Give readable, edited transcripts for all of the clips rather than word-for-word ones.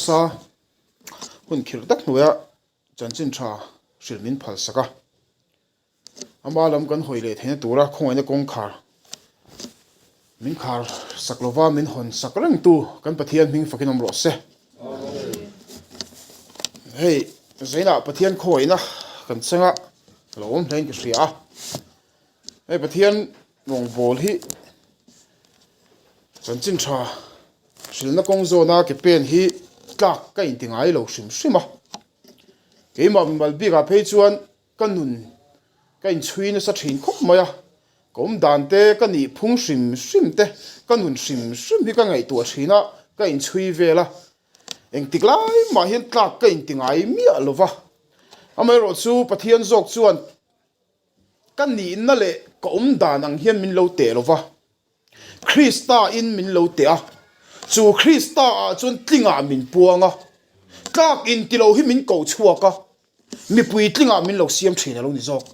sa hun khir tak nuya chanchin tha shilmin phal saka amalam kan hoile thena tura khongaina kong khar min khar saklova min hon sakrang tu kan pathian ming fakinom ro se hey zaina pathian khoina kan changa lom lein ki ria hey pathian ngong bol hi chanchin tha shilna kong zona ke pen hi tlak ka intingai lo shim shima keima mal bi ga phei chuan kanun ka in chuina sa thin khop maya kom dante ka ni phung shim shim te kanun shim shim hi ka ngai tu thina ka in chui vela eng tiklai ma hian tlak ka intingai mi alova amai ro chu pathian zok chuan kan ni in na le kom dan ang hian min lo te lova Krista in min lo te a chu Krista a chun tlinga min puanga tlak in tilo hi min ko chuaka mi pui tlinga min lo siam thina lo ni zok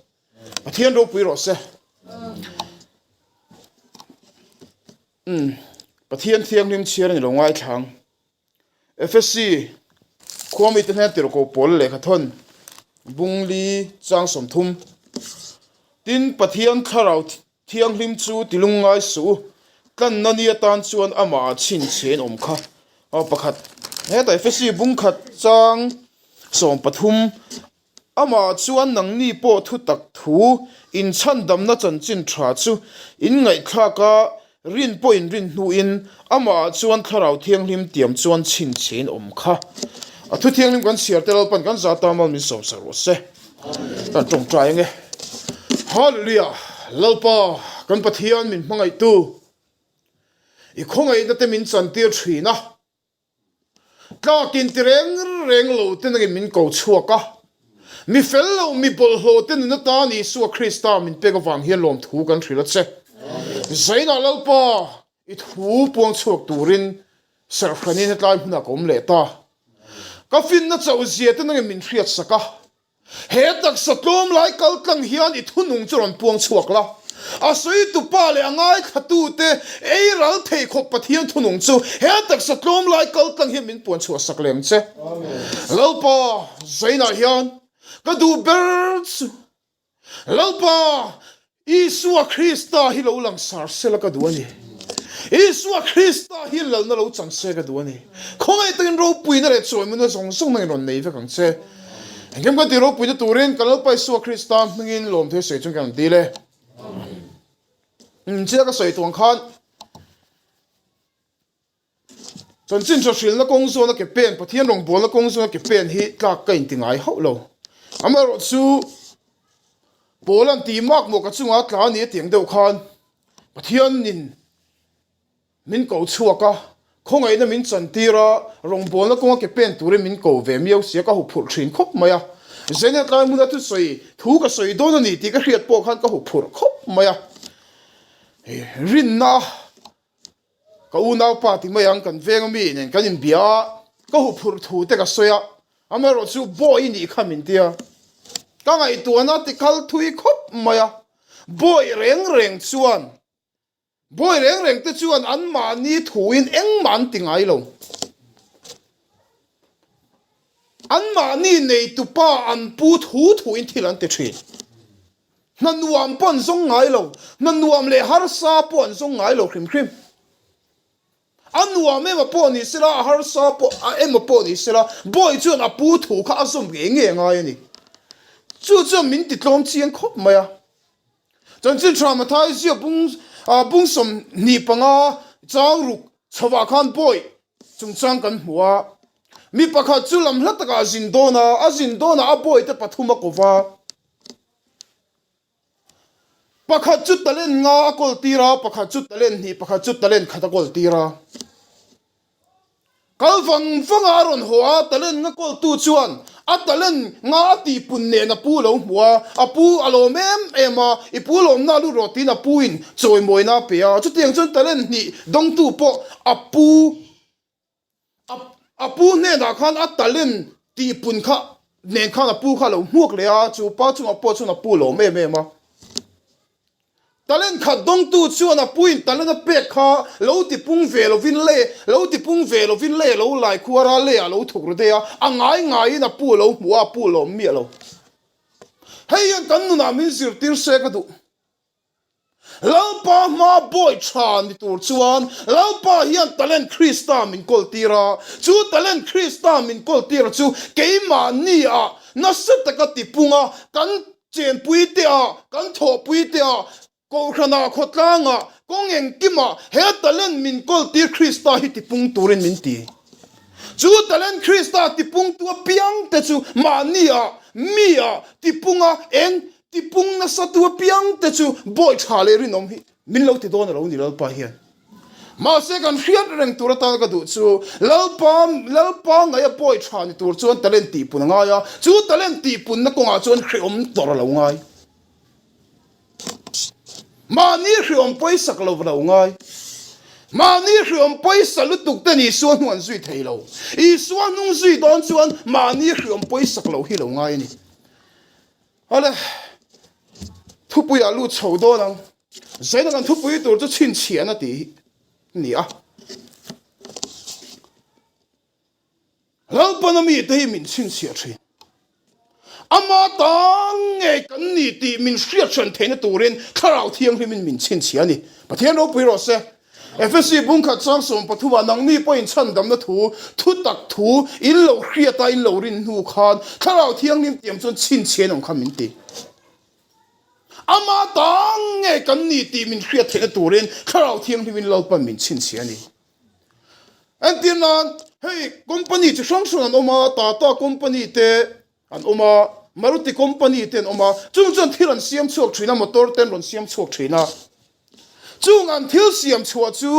pathian ro pui ro se pathian thiang lim chiar ni lo ngai thang FSC khomi te na tir ko pol le khathon bungli chang som thum tin pathian tharau thiang lim chu tilungai su kan nania tan chuan ama chin chen om kha a pakhat he ta FSC bung khat chang som pathum ama chuan nang ni po thu tak thu in chan dam na chan chin tha chu in ngai kha ka rin po in rin nu in ama chuan tharau thiang lim tiam chuan chin chen om kha a thu thiang lim kan siar tel pan kan za ta mal mi som sa ro se tan tong trai nge hallelujah lalpa kan pathian min mangai tu i khongai na te min chan tir thina ka kin tireng reng lo te na min ko chuaka mi fellow mi bol ho te na ta ni su Krista min pe ka wang hian lom thu kan thila che zaina lalpa i thu puang chuak turin ser khani na tlai hna kom le ta ka fin na chau zia te na min thriat saka he tak satlom lai kal tlang hian i thunung churon puang chuak la a sui tu pa le angai khatu te ei ral thei khop pathian thunung chu he tak satlom lai kal tlang hian min puan chuak sak lem che amen lalpa zaina hian ka du ber chu lalpa Isua Krista hi lo lang sar sela ka duani Isua Krista hi lal na lo chang se ka duani khongai tin ro pui na re choi mun song song nang ron nei fa kang che engem ka ti ro pui na turen kalal pa Isua Krista ngin lom the se chung kan dile che ka soi tuang khan chon chin cho shil na kong zo na ke pen pathian rong bol na kong zo na ke pen hi tlak ka in tingai ho lo amaro chu bolan ti mak mo ka chunga tla ni tiang deuh khan pathian nin min ko chuaka khongai na min chan tira rong bol na kong ke pen ture min ko ve miau sia ka hu phur thin khop maya zena tlai mu na tu soi thu ka soi don ni ti ka hriat po khan ka hu phur khop maya rin na ka u nau pa ti mayang kan veng mi nen kan in bia ka hu phur thu te ka soya amaro chu boy ni khamin tia ka ngai tu na ti khal thui khop maya boy reng reng chuan boy reng reng te chuan an ma ni thuin eng man tingai lo an ma ni nei tu pa an pu thu thuin thilan te thi nan nuam pon zong ngai lo nan nuam le har sa pon zong ngai lo khrim khrim an nuam em pon ni sila har sa po em pon ni sila boy chuan a pu thu kha azum nge nge ngai ni chu min ti tlom chiang khop maya chan chin traumatized bung som ni panga chang ruk chawa khan boy chung chang kan huwa mi pakha chu lam hlataka azindona a boy te pathuma kova pakha chu talen nga kol tira pakha chu talen ni pakha chu talen khata kol tira kalwang aron hoa talen nga kol tu chuan atalen nga ti punne na pu lo hua apu alo mem ema ipu lom na lu roti na puin choi moi na pe a chu tiang chon talen ni dong tu po apu ne da khan atalen ti pun kha nen khan apu kha lo muak le a chu pa chu apo chu na pu lo me ma talent khát dong tu chuan a puin talent a pek kha lo ti pung ve lo vin le lo lai khuara le a lo thuk ru de a ngai na pu lo mua pu lo mi lo hei an kan nu na min zir tir se ka du lalpa ma boy chan ni tur chuan lalpa hian talent Krista min kol tira chu talent Krista min kol tira chu keima ni a na set ka ti punga kan chen pui te a kan tho pui te a ko khana khotlanga kong eng kima he talent min kol tir Krista hi ti pung turin min ti chu talent Krista ti pung tu piang te chu mania mia ti punga eng ti pung na sa tu piang te chu boy chale ri nom hi min lo ti don ro ni lalpa hian ma se kan khiat reng tur ta ka du chu lalpa ngai boy chan tur chuan talent ti pun nga ya chu talent ti pun na konga chuan khriom tor lo ngai ma ni khriom poi sak lo ngai mà ni hriom paisa lu tuk te ni suan huan zui thei lo I suan nung zui don chuan mà ni hriom paisa lo hi lo ngai ni ale thu pui a lu chho do lang zai na kan thu pui tur chu chin chian a ti ni a lau panami te min chin chia thin ama tang nge kan ni ti min hriat chan thein turin kharau thiang hi min chin chia ni pathian ro pui ro se FSC bung khat sang som pathuwa nang mi point chan dam na thu tak thu in lo khriata in lo rin nu khan kharau thiang nim tiam chon chin chen ong kham min ti ama tang nge kan ni ti min khriat the turin kharau thiang hi min lo pa min chin chen ni an tin nan hey company chi sang sun an oma tata company te an oma Maruti company ten oma chung chon thiran siam chok thina motor ten ron siam chok thina chung an thil siam chua chu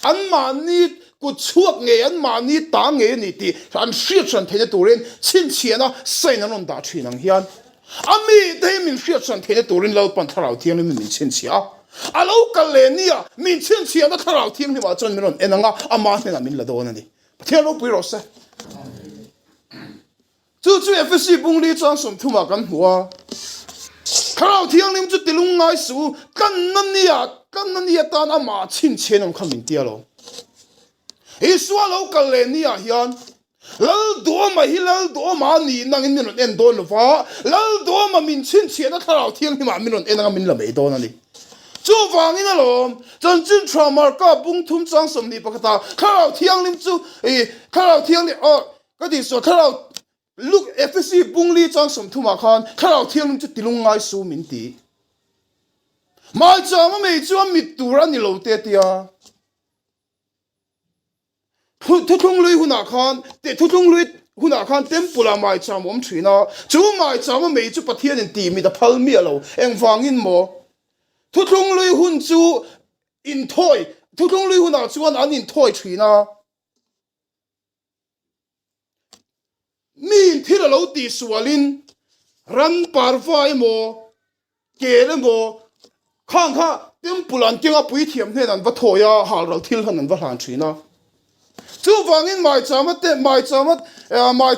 an mani ku chuak nge an mani ta nge ni ti an hriat chan theina turin chin chiana sain an on da thinang hian ami te min hriat chan theina turin lo pan tharau thiang ni min chin chia alo kalenia min chin chiana tharau thiang ni ma chon min on enanga ama hna min la don ani thian ro pui ro se chu FSC bung li chang som thuma kan huwa kharau thiang nim chu tilung ngai su kan nia tan ama chin chen om khamin tia lo iswa lo kalenia hian lal do ma ni nang in min en don wa lal do ma min chin chen a kharau thiang ni ma min on enanga min la me don ani chu wangin alom chan chin trauma ka bung thum chang som ni pakata kharau thiang nim chu kharau thiang ni ka di so kharau look FSC bung li chang som thuma khan kharau thiang nim chu tilung ngai su min ti mai chama mei chuan mit tura ni lo te tia thu thung lui huna khan te thu thung lui huna khan tempula mai cham om thina chu mai chama mei chu pathian in ti mi da phal mi alo eng wangin mo thu thung lui hun chu in thoi thu thung lui huna chuan an in thoi thina mi thira lo ti sualin ran parvai mo kele mo khang kha tempulan tinga pui thiam hne nan va thoya hal ral thil han an va hlan thina chu wangin mai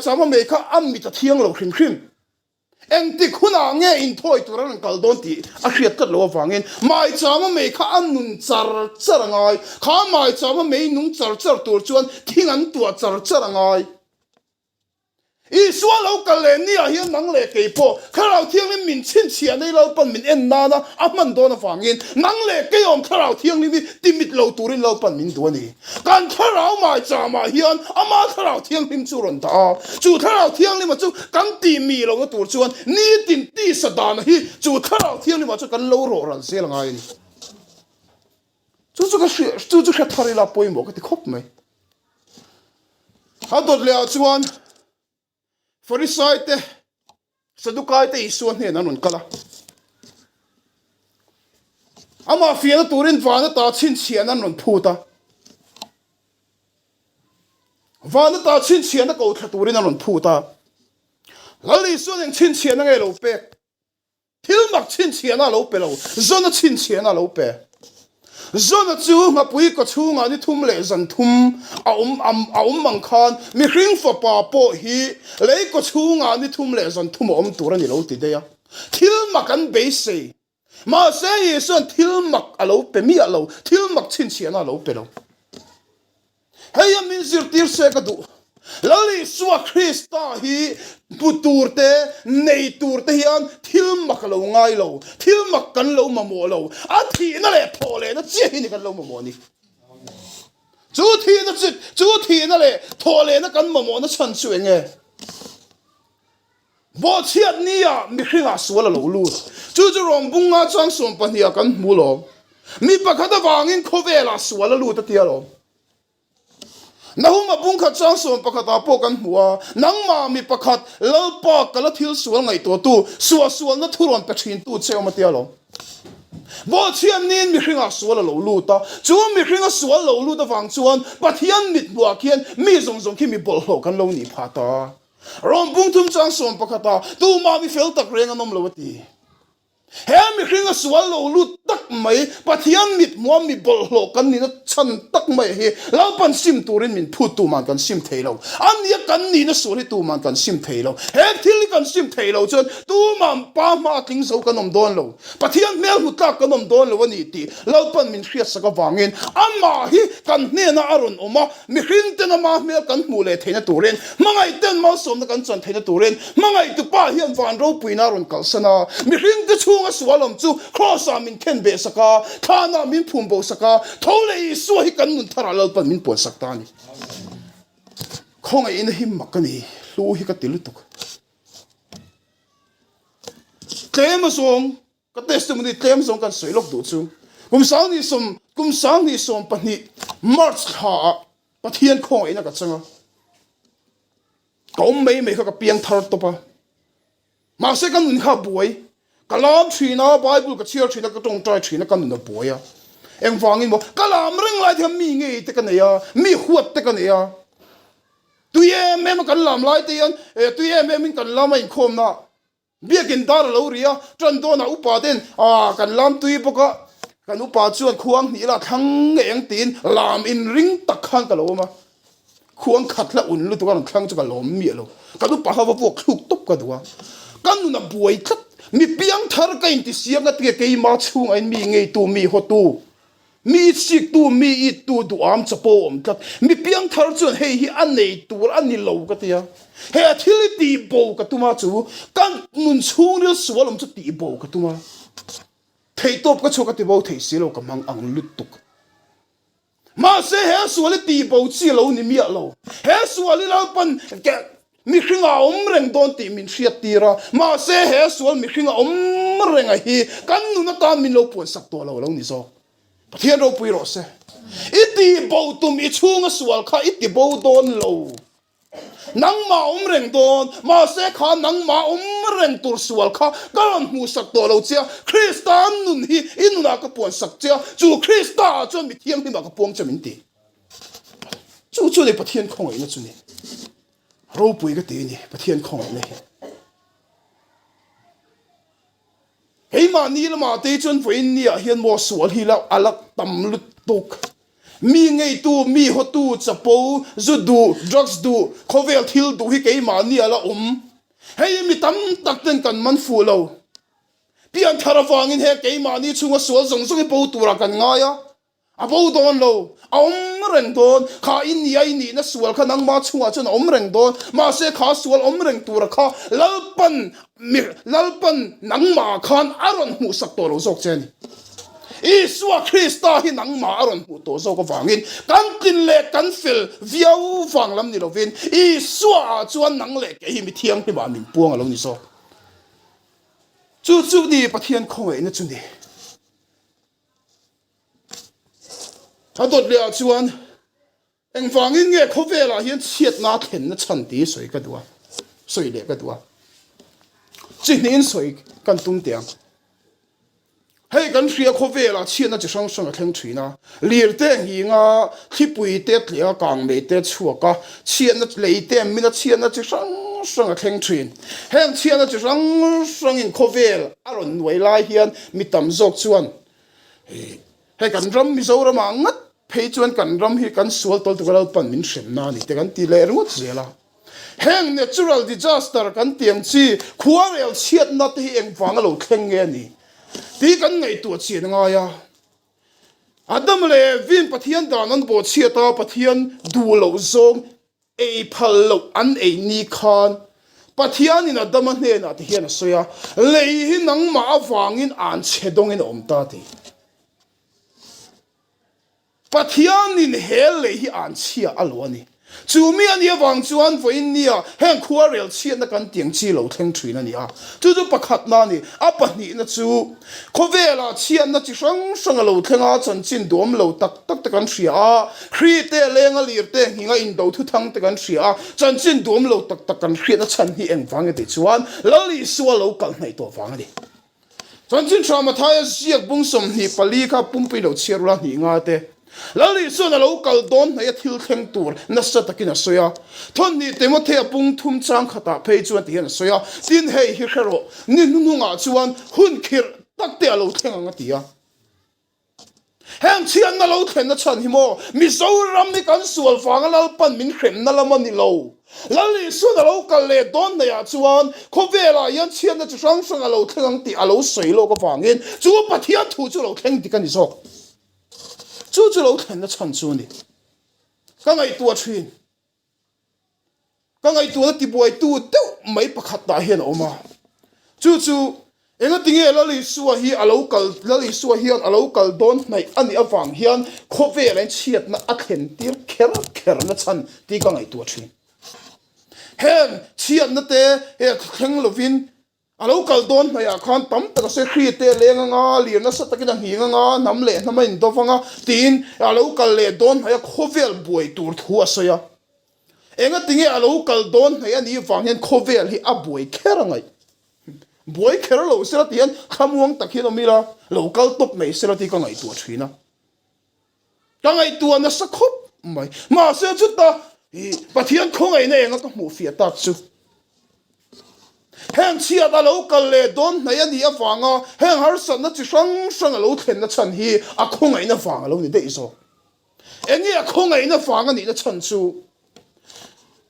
chama me kha am mi ta thiang lo khrim eng ti khuna nge in thoi turan kal don ti a hriat kat lo wangin mai chama me kha an nun char ngai kha mai chama me nung char tur chuan thing an tua char ngai iswa lo kalenia hian nang le ke po kharau thiang ni min chin chia nei lo pan min en na na aman do na wangin nang le ke om kharau thiang ni timit lo turin lo pan min do ni kan kharau mai chama hian ama kharau thiang nim chu ron ta chu kharau thiang ni ma chu kan ti mi lo na tur chuan ni tin ti sadan hi chu kharau thiang ni ma chu kan lo ro ran sel ngai ni chu ka thari la poi mo ka ti khop mai ha dot le chuan Farisai te Sadukai te isuan he nanun kala ama fiana turin vana ta chin chian nan non phuta vana ta chin chian ko tha turin nan phuta lali suan chin chian ngai lo pe thil mak chin chian lo pe lo zona chin chian lo pe zona chu ma pui ko chunga ni thum le zan thum a mang khan mi hring fa pa po hi le ko chunga ni thum le zan thum om tur ani lo ti de ya thil ma kan be se mà sẽ xuân thiếu mặc alo pe mi alo thiếu mặc chín chiên alo pe lo hay mình zir tir se ka du lali suwa Krista hi puturte nei turte hian thiếu mặc alo ngai lo thiếu mặc kan lo mà mo lo a thi na le thole na chi hi ni kan lo mà mo ni chú thi na le thole na kan mà mo na chan chu enge bo chiat ni à mi khringa suala lo lu chú rom bunga chang som pania kan mu lo mi pakhata wangin khovela suala lu ta tia lo na huma bung khat chang som pakhata po kan muwa nang ma mi pakhat lalpa kala thil sual ngai to tu sual na thuron pathin tu cheu ma tia lo bo chiam nin mi khringa suala lo lu ta chú mi khringa sual lo lu ta wang chuan pathian mit bua khian mi zong khi mi bol ho kan lo ni pha ta rom bung thum chang som pakhata tu ma mi fel tak reng anom lo ti he mi khringa sual lo lu tak mai pathian mit muam mi bol lo kan ni na chan tak mai he lau pan sim turin min phu tu man kan sim thei lo an ya kan ni na suri tu man kan sim thei lo he thil kan sim thei lo chon tu man pa ma ting so kan om don lo pathian mel hu tak kan om don lo ni ti lau pan min khriat saka wangin ama hi kan ne na aron oma mi khrin te na ma mel kan mu le theina turin mangai ten ma som na kan chan theina turin mangai tu pa hian van ro puina ron kal sana mi khrin te chu sualom chu cross min ken be saka thana min phumbo saka thole su hi kan nun thara lal pan min pon sakta ni khong ai in him makani lu hi ka tilu tuk tlem song ka testimony tlem song kan soilok du chu kum sang ni som pani march kha pathian khong ai na ka changa kom mei mei ka piang thar to pa ma se kan nun kha buai kalam thina bible ka chiar thina ka tong trai thina kan na boya eng wangin mo kalam reng lai tham mi nge te kan ya mi huat te kan ya tu ye me ma kan lam lai te yan tu ye me min kan lam in khom na biakin dar lo ria tran do na upa den kan lam tui boka kan upa chuan khuang ni la thang eng tin lam in ring tak khan ka lo ma khuang khat la un lu tu kan thang chu ka lom mi lo kan upa ha bo khuk top ka duwa kan nu na buai khat mi piang thar ka in ti siang at ke ma chung ai mi ngei tu mi ho tu mi sik tu mi it tu du am chapo om kat mi piang thar chun hei hi an nei tur an ni lo ka tia he thili ti bo ka tu ma chu kan mun chung ri swalom chu ti bo ka tu ma thei top ka chu ka ti bo thei si lo ka mang ang lut tuk ma se he swali ti bo chi lo ni mi lo he swali la pan ke mi khringa reng don ti min hriat tira ma se he sual mi khringa reng a hi kan nu na ta min lo pon sak to lo ni so pathian ro pui ro se iti bo tu mi chunga sual kha iti bo don lo nang ma reng don ma se kha nang ma reng tur sual kha kan mu sak to lo chia Kristan nun hi inuna ka pon sak chia chu Krista chu mi thiam hi ma ka pong chamin ti chu le pathian khong ai na chu ni ro pui ka ti ni pathian khong le hei ma ni la ma te chun voin ni a hian mo sual hi la alak tam lut tok mi ngei tu mi ho tu chapo zu du drugs du khovel thil du hi ke ma ni ala hei mi tam tak ten kan man fu lo pian tharawangin he ke ma ni chunga sual zong zong po tu ra kan nga ya abo don lo reng don kha in ai ni na sual kha nang ma chunga chun reng don ma se kha sual reng tur kha lalpan nang ma khan aron hu sak to lo zok chen Isua Krista hi nang ma aron hu to zo ko wangin kan tin le kan fil viau wang lam ni lovin Isua chuan nang le ke hi mi thiang hi ba min puang alo ni so chu ni pathian khong ai na chu ni adot le chuan eng wangin nge khovela hian chiat na khen na chan ti soi ka duwa soi le ka duwa chinin soi kan tum tiang hei kan ria khovela chiat na chi sang sang a thleng thina lir te hi nga thipui te tlia kang me te chuaka chiat na lei te mina chiat na chi sang a thleng thin heng chiat na chi sang in khovel aron noi lai hian mitam zok chuan hei kan ram mi zo rama ngat phei chuan kan ram hi kan sual tol tukal pan min shem na ni te kan ti le ringot zela heng natural disaster kan tiang chi khuarel chiat na te eng wang lo thleng nge ni tí kan ngai tu chi nga ya adam le vin pathian dan an bo chia ta pathian du lo zong e phal lo an e ni khan pathian in adam ne na ti hian soya lei hi nang ma awangin an chedong in om ta ti pathian in hel lei hi an chia alwani chu mi an ya wang chuan voin nia heng khuarel chian na kan tiang chi lo thleng thrina ni a chu pakhat na ni a pahni na chu khovela chian na chi sang sang lo thlenga chan chin dom lo tak tak te kan thria a khri te lenga lir te hinga in do thu thang te kan thria chan chin dom lo tak tak kan khri na chan hi eng wang te chuan lali suwa lo kal nei to wang ni chan chin thama thaya siak bung som hi pali kha pumpi lo chirula ni nga te lali so na local don na yathil theng tur na sa takin soya thon ni temothea pung thum chang khata phei chuan tian soya tin hei hi khero ni nu nga chuan hun khir tak te alo theng anga tia heng chian na lo thlen na chan hi mo mi zo ram ni kan sual fang lal pan min khrem na lam ni lo lali so na local le don na ya chuan khovela yan chian na chang sang alo theng ti alo soi lo ko fangin chu pathia thu chu lo theng ti kan ni so chu lo thlen na chan chu ni ka ngai tua thin ka ngai tua ti boi tu te mai pakhat ta hian oma chu enga tinge lali suwa hi alocal lali suwa hi alocal don nai ani awang hian khove len chiat na athen tir kher na chan ti ka ngai tua thin hen chiat na te e kheng lovin alocal don maya khan tam ta se khri te lenga nga lir na sa takin hi nga nam le na main do fanga tin alocal le don maya khovel boi tur thu asaya enga tinge alocal don maya ni wanghen khovel hi aboi kherangai boi khera lo sera tian khamuang takhin omira local top mai sera ti ka ngai tu thina ka ngai tu na sa khop mai ma se chuta pathian khongai na enga ka mu fia ta chu heng chia da local le don na ya ni awanga heng har san na chi sang lo thlen na chan hi a khongai na wanga lo ni de iso engi a khongai na wanga ni na chan chu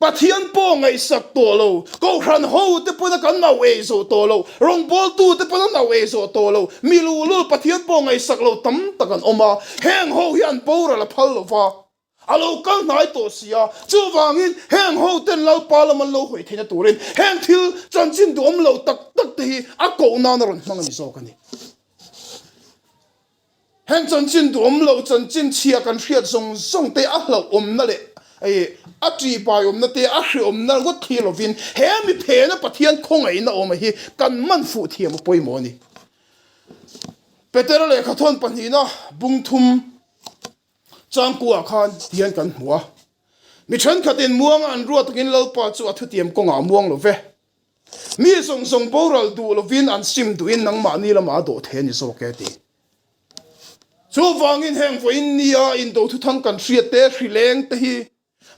pathian po ngai sak to lo ko ran ho te po na kan na we so to lo rong bol tu te po na we so to lo milu lu pathian po ngai sak lo tam takan oma heng ho hian po ra la phal lo wa alo kal nai to sia chu wangin heng ho ten lau parliament lo hoi thina turin heng thil chan chin dom lo tak tak te hi a ko na na ron mang ni so kani heng chan chin dom lo chan chin chia kan hriat song te a hlo om na le ai a tri bai om na te a hri om na go thil ovin he mi phe na pathian khongai na om hi kan man fu thiam poi mo ni peter le khathon pani na bung thum chang kuwa khan tian kan hua mi than khatin muang an ruat takin lo pa chu athu tiam ko nga muang lo ve mi song boral du lo vin an sim du in nang ma ni lama do the ni so ke ti chu wangin heng fo in nia in do thu thang kan hriat te hrileng te hi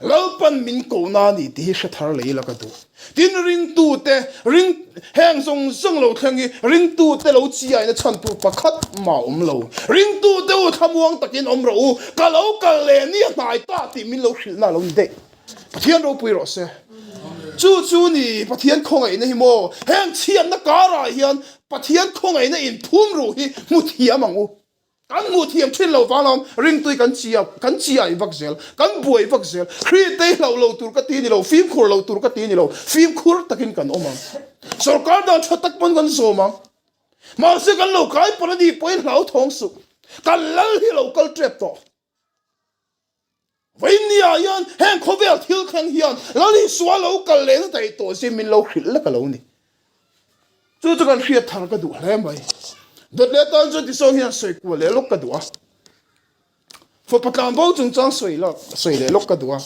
lalpan min ko na ni ti hrathar lei la ka du tin ring tu te ring heng song lo thangi ring tu te lo chi ai na chan tu pakhat ma lo ring tu te u thamuang takin om ro ka lo ka le ni nai ta ti min lo hril na lo ni de pathian ro pui ro se chu ni pathian khong ai na hi mo heng chian na ka ra hian pathian khong ai na in phum ro hi mu thiam angu kan mu thiam thin lo walom ring tui kan chia I vakzel kan buai vakzel khri te lo tur ka ti ni lo film khur lo tur ka ti ni lo film khur takin kan omang sarkar da thatak pon kan soma ma se kan lo kai par di point lau thong su kan lal hi lo kal trap to vain ni ayan heng khovel thil khang hian lali swalo kal le na tai to se min lo khil la ka lo ni chu kan hriat thar ka du hle mai dot le tan zo ti so hian soi ku le lok ka duwa fo patlam bo chung chang soi le lok ka duwa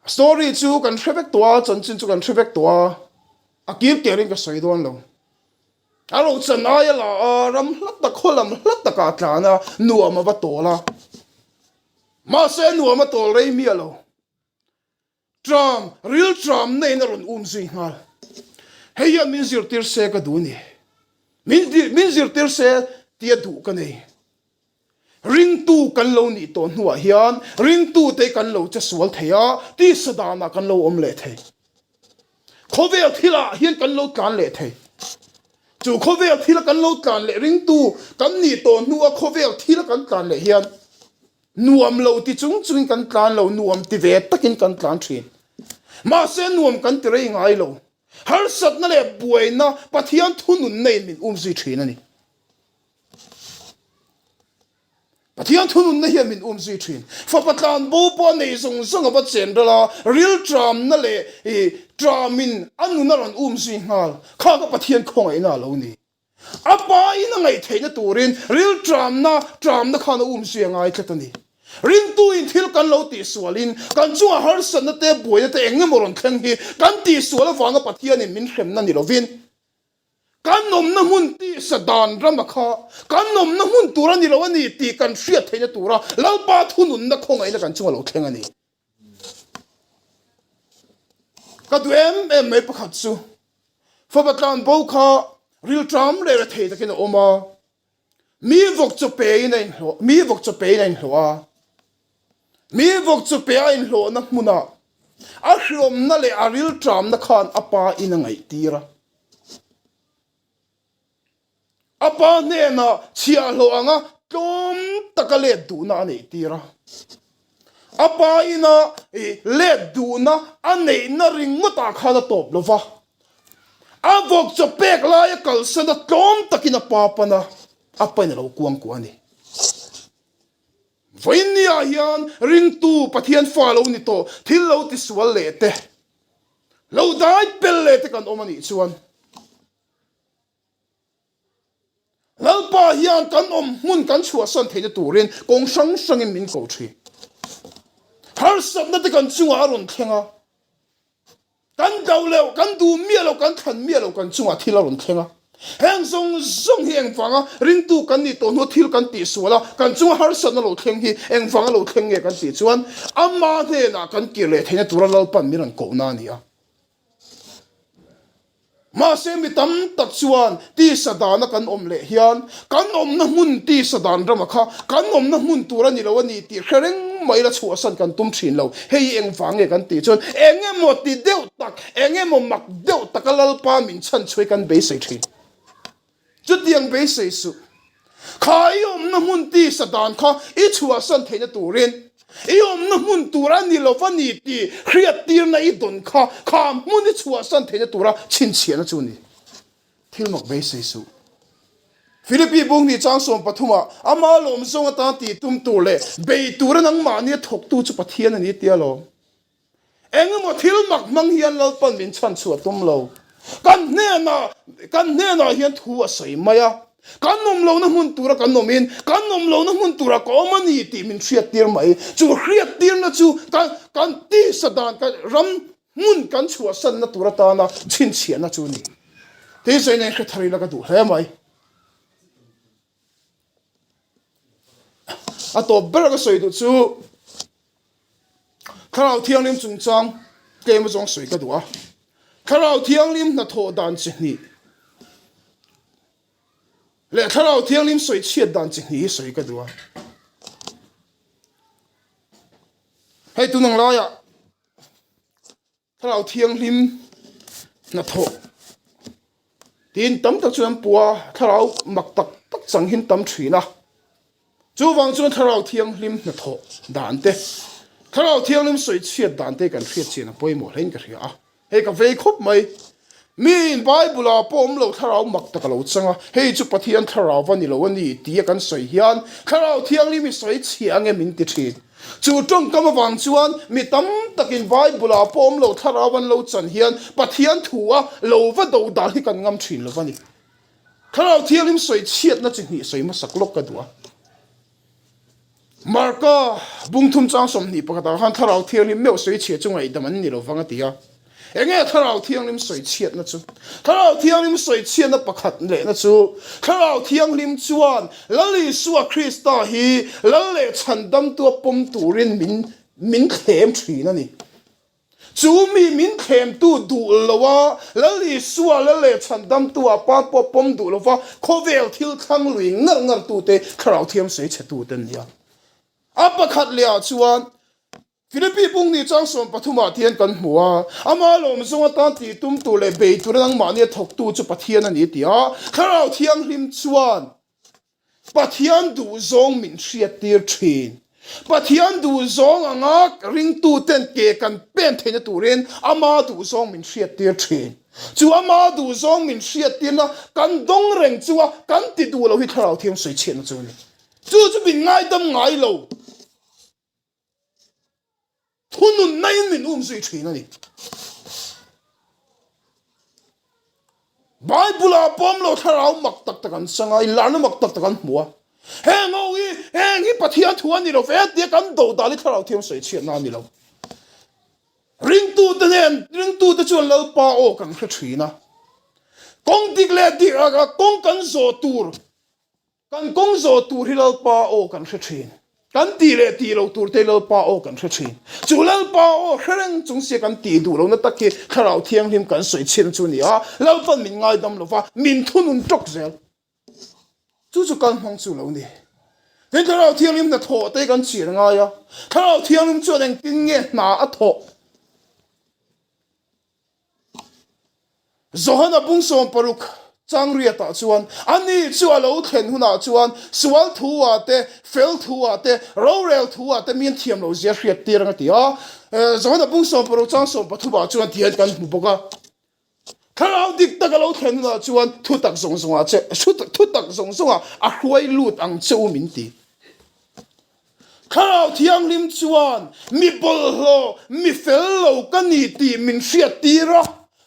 story chu kan threbek to chan chin chu kan threbek to a kim terin ka soi don lo alo chan ai la ram hlat ta kholam hlat ta ka tlana nuama ba to la ma se nuama to rei mi alo real tram nei na ron zui ngal heya min zir tir se ka du ni min zir tir se tia du ka nei ring tu kan lo ni to hnuwa hian ring tu te kan lo cha sual theya ti sadana kan lo om le the khovel thila hian kan lo kan le the chu khovel thila kan lo tlan le ring tu kan ni to nuwa khovel thila kan tlan le hian nuam lo ti chung chung kan tlan lo nuam ti ve takin kan tlan thin ma se nuam kan ti rei ngai lo har sat na le buaina pathian thunun nei min zui thin ani pathian thunun na hian min zui thin fa patlan bo po nei zong zong ba chen la real tram na le tramin anu na ron zui ngal kha ka pathian khong ai na lo ni apa ina ngai theina turin real tram na khana zui ngai tlatani rin tu in thil kan lo ti sualin kan chunga har san na te boina te engem moron thang hi kan ti suala wanga pathian in min khem na ni lovin kan nom na mun ti sadan rama kha kan nom na mun tura ni lo ani ti kan hria theina tura lalpa thunun na khong ai na kan chunga lo theng ani ka du em me pakhat chu fa batlan bo kha real tram le ra thei ta kin oma mi vok chu pe in ho mi vok chu pe in ho a mi vok chu pe in lo na muna a hriom na le a real tram na khan apa in ngai tira apa ne na chia lo anga tom takale du na nei tira apa ina le du na anei na ring ta khana top lova a vok chu pek la ya kal sana tom takina papa na apa ina lo kuang ku ani Vainia hian ring tu pathian follow ni to thil lo ti sual le te lo dai pel le te kan omani chuan lalpa hian kan mun kan chua san theina turin kong sang in min ko thi har sat na te kan chunga ron thenga kan dau le kan du mi lo kan than mi lo kan chunga thil ron thenga heng zong heng fanga ring tu kan ni to no thil kan ti suala kan chung har san na lo thleng hi eng fanga lo thleng nge kan ti chuan amma the na kan ki le theina tura lal pan mi ran ko na nia ma se mi tam tak chuan ti sadana kan le hian kan na mun ti sadan rama kha kan na mun tura ni lo ani ti khereng mai la chua san kan tum thin lo hei eng fange kan ti chuan enge mo ti deu tak enge mo mak deu takalal pa min chan chhui kan be sei thin chút tiếng bế xây sự khai na mun ti sadan kha i chua san theina turin i na mun tura ni lo van ni ti khriat tir na i don kha mun i chua san theina tura chin chian na chu ni thil mak bế xây sự Philippi bung ni chang som pathuma ama lom zong ta ti tum tu le be tura nang ma ni thok tu chu pathian ani tia lo engmo thil mak mang hian lo pan min chan chu tum lo kan ne na hian thu a sei maya kan nom lo na mun tura kan nomin kan nom lo na mun tura ko mani ti min hriat tir mai chu hriat tir na chu kan ti sadan kan ram mun kan chua san na tura ta na chin chian na chu ni te sei ne khathari la ka du he mai a to ber ka soi du chu kharau thiang lim chung chang ke ma jong soi ka du a kharau thiang lim na tho dan chi ni le kharau thiang lim soi chiat dan chi ni soi ka du a hei tu nang la ya kharau thiang lim na tho tin tam tak chuan puwa kharau mak tak chang hin tam thina chu wang chuan kharau thiang lim na tho dan te kharau thiang lim soi chiat dan te kan hriat china poimo hlein ka hria a hei ka vei khop mai mi in bible a pom lo tharau mak tak lo changa hei chu pathian tharau wani lo ani ti kan soi hian kharau thiang lim soi chiang e min ti thi chu tong kam wang chuan mi tam takin bible a pom lo tharau wan lo chan hian pathian thuwa lo wa do dal hi kan ngam thin lo wani kharau thiang lim soi chiat na chi ni soi ma sak lok ka duwa marka bungthum chang som ni pakata han tharau thiang lim meu soi che chungai daman ni lo wanga tia enge tharau thiang lim soi chiat na chu tharau thiang lim soi chiat na pakhat le na chu tharau thiang lim chuan lali suwa krista hi lalle chandam tu pom turin min khem thina ni chu mi min khem tu du lowa lali suwa lalle chandam tu pa pom du lowa khovel thil thang lui ngar tu te tharau thiam soi che tu ten ya apa khat lia chuan Philippi bung ni chang som pathuma thian kan hmuwa ama lom zonga tan ti tum tu le be tu rang ma ne thok tu chu pathian ani tia kharau thiang hlim chuan pathian du zong min hriat tir thin pathian du zong anga ring tu ten ke kan pen theina turin ama du zong min hriat tir thin chu ama du zong min hriat tir na kan dong reng chuwa kan ti du lo hi kharau thiang soi chen chu ni chu bin ngai dam ngai lo thunun nai min soi thin ani Bible pom lo tharau mak tak takan sanga ilana mak tak takan hmuwa heng owi heng hi pathian thuan ni lo fe ti kan do dali tharau thiam soi chian na ni lo ring tu te chuan lo pa o kan khre thina kong dik le dik aga kong kan zo tur kan kong zo tur hi lo pa o kan khre thin kan ti le ti lo tur te lo pa o kan khre thin chu lo pa o khreng chung se kan ti du lo na takki kharau thiang hlim kan soi chen chu ni a lo pan min ngai dam lo fa min thunun tok zel chu kan hong chu lo ni den kharau thiang hlim na tho te kan chi nga ya kharau thiang hlim chu den kin nge na a tho zohana bung som paruk chang ria ta chuan ani chu alo thlen huna chuan sual thuwa te fel thuwa te rorel thuwa te min thiam lo zia hriat tir anga tia zohana bung som paruk chang som pathuba chuan tian kan hmu boka kharau dik tak alo thlen huna chuan thu tak zong zonga che thu tak zong zonga a hruai lut ang cheu min ti kharau thiang lim chuan mi bol hlo mi fel lo kan ni ti min hriat tira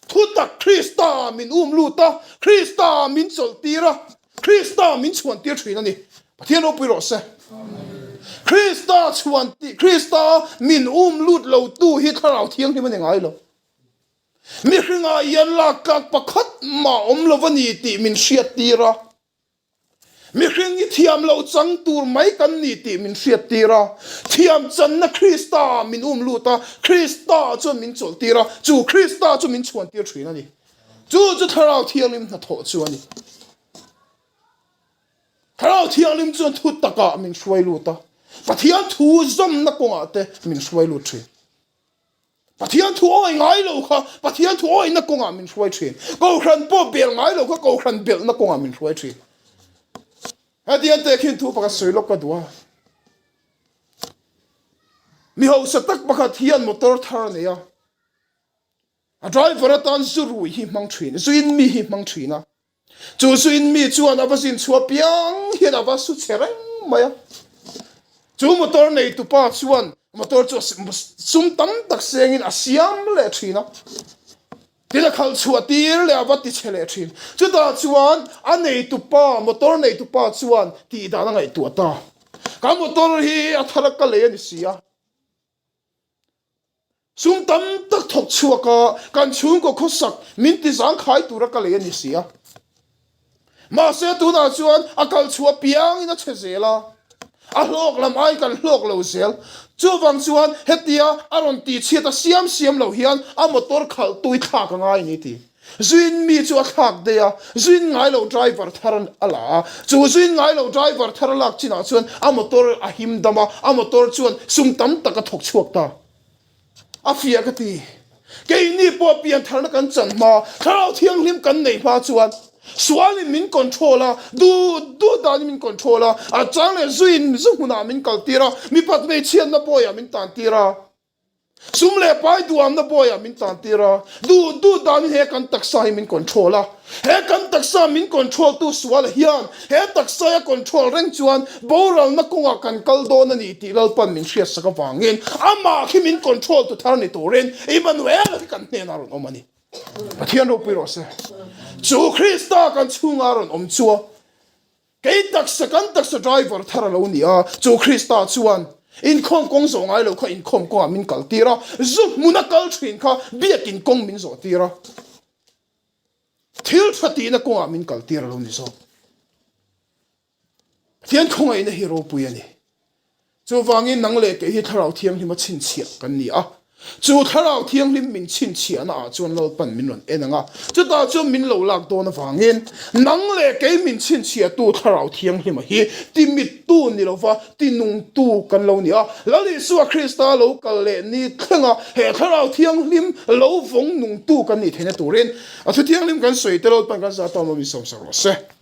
thu tak Krista min luta Krista min chol tira Krista min chuan tir thin ani pathian o pui ro se Krista chuan ti Krista min lut lo tu hi kharau thiang hlim ani ngai lo mi hringa yan la kak pakhat ma om lo vani ti min hriat tira mi hring i thiam lo chang tur mai kan ni ti min hriat tira thiam chan na Krista min luta Krista chu min chol tira chu Krista chu min chuan tir thin ani chu tharau thiang lim na tho chu ani tharau thiang lim chu thu taka min hruai luta pathian thu zom na konga te min hruai lut thin pathian thu oi ngai lo kha pathian thu oi na konga min hruai thin ko khran po bel ngai lo kha ko khran bel na konga min hruai thin hadian te khin thu paka soi lok ka duwa mi ho satak pakhat hian motor thar ne ya a driver tan zuru hi mang thin zuin mi hi mang thina chu zuin mi chuan avasin chua piang hian avasu chereng maya chu motor nei tu pa chuan motor chu sum tam tak sengin asiam le thina tila khal chua tir le avati chele thin chu ta chuan a nei tu pa motor nei tu pa chuan ti da na ngai tu ta ka motor hi a tharak ka le ni sia sum tam tak thok chua ka kan chung ko khosak min ti zang khai tu ra ka le ni sia ma se tu na chuan a kal chua piang ina chezela a hlok lam ai kan hlok lo zel chu wang chuan hetia aron ti chita siam lo hian a motor khal tui thak ka ngai ni ti zuin mi chu a thak de ya zuin ngai lo driver tharan ala chu zuin ngai lo driver tharalak china chuan a motor a him dama a motor chuan sum tam tak a thok chuak ta a fia ka ti ke ni po pian tharna kan chan ma kharau thiang hlim kan nei ma chuan swali min controller du dan min controller a chang le zuin zumuna min kaltira mi pat me chian na boya min tan tira sum le pai duam na boya min tan tira du dan he kan taksa min controller he kan taksa min control tu swal hian he taksa ya control reng chuan boral na konga kan kaldo na ni ti lal pan min hria saka wangin ama khi min control tu thar ni turin Emmanuel kan ne na ron omani pathian ro piro se chu Krista kan chunga ron om chua ke taksa driver thar lo ni a chu Krista chuan in kong zo ngai lo kha in kong ko min kal tira zu muna kal thin kha biak in kong min zo tira thil thati na ko min kal tira lo ni so thian khong ai na hero pu yani chu wangin nang le ke hi tharau thiam hi ma chin chia kan ni a chu tharau thiang lim min chin chian a chuan lo pan min ron enanga chuta chu min lo lak don awangin nang le ke min chin chia tu tharau thiang lim hi ti mit tu ni lo wa ti nung tu kan lo ni a lali su krista lo kal le ni thlanga he tharau thiang lim lo vong nung tu kan ni thene turin a thu thiang lim kan soi te lo pan kan sa ta mo mi som sa ro se